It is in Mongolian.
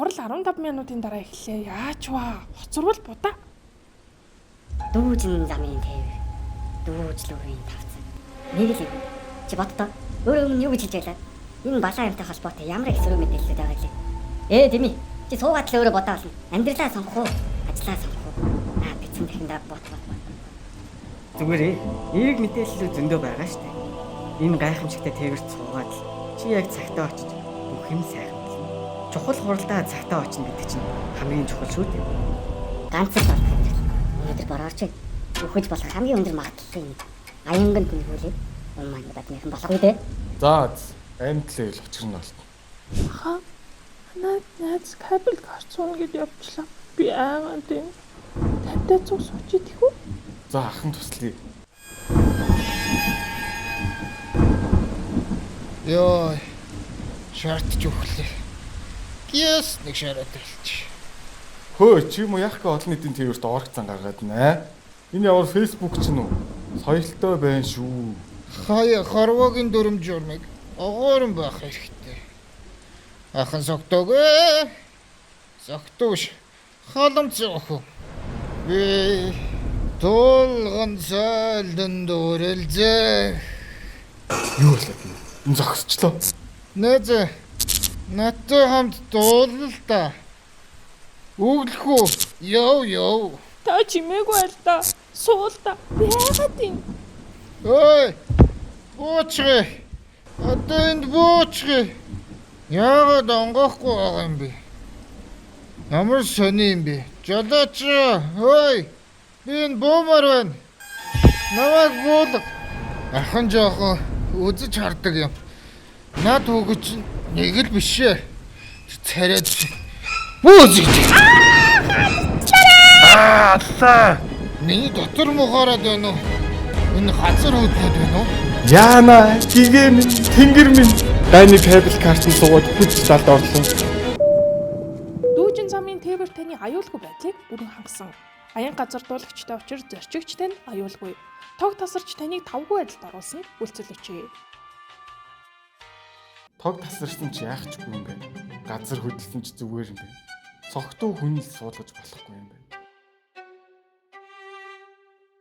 Хурал 15 минутын дараа эхлэе. Яаж вэ? Хоцорвол будаа. Дүүжин замын тээвэр. Дүүжлүүрийн тавцан. Нэг л юм. Чи боддоо. Өөрөө өмнө юу гэж хэлж байлаа? Энэ балаа юмтай холбоотой ямар их сөрөг мэдээлэлүүд байгаа лээ. Дими. Чи суугаад л өөрөө бодоо олно. Амьдралаа сонгох уу? Ажлаа сонгох уу? Бицэн дахиндаа бот. Зүгээр эерэг мэдээлэлүүд зөндөө байгаа штэ. Энэ гайхамшигтай тээвэрт суугаад чи яг цагтаа очиж бүх юм сайхан болно. Чухал хуралдаа цагтаа очно гэдэг чинь хамгийн чухал шүү дээ. Ганц л бол. Өнөөдөр борооч өгөж болох хамгийн өндөр магадлалтай юм. Аянган түнхүүлээ. Маань бадныхан болохгүй дээ. За амтлаа л очирна болт. Ха. Наац кабел гарцуун гэж явчлаа. Би аагаан тийм. Тавтай цуг сууч идэх үү? За ахын туслая. Йоо. Шаардж өглөө. Гиас нэг шараад хэлчих. Хөөе чи юм яах гэ олон нийтийн тээвэрт оргцсан гаргаад нэ. Энэ ямар фэйсбુક ч нү? Соёлтой байна шүү. Хаяа хорвогийн дүрм журмыг огоорн байх хэрэгтэй. Ахан согтоог. Согтоош. Халамж зөөх. Би тулган сайлдан дөрөлзээ. Юу болоод юм? Энэ зогсчлоо. Нээзэ. Наттай хамт дуулал та. Өглөхөө. Йоо. Та чимээгүй аль та. Суул та. Би яагаад юм? Ой! Буучрэ! Одоо энд буучрэ! Яагаад онгохгүй байгаа юм бэ? Ямар сони юм бэ? Жолооч! Ой! Би энэ буумаар байна. Намайг буулга. Ахын жоохон үзэж хардаг юм. Над хөгөч нэг л биш ээ. Царайд бүүз гэж. Аллаа! Миний дотор мухаарад байна уу? Энэ газар хөдлөд байна уу? Яана, гигээ минь, тэнгэр минь. Дайны кабел картын суугаад хүч талд орлоо. Дүүжин замын тээвэр таны аюулгүй байдлыг бүрэн хангасан. Аян газар дуулагчтай учир зорчигч тань аюулгүй. Тог тасарч таныг тавгүй байдалд оруулсан үйлчлэгч. Тог тасарсан чи яах ч үгүй юм бэ? Газар хөдлсөн ч зүгээр юм бэ? Согтуу хүн л суулгаж болохгүй юм бэ?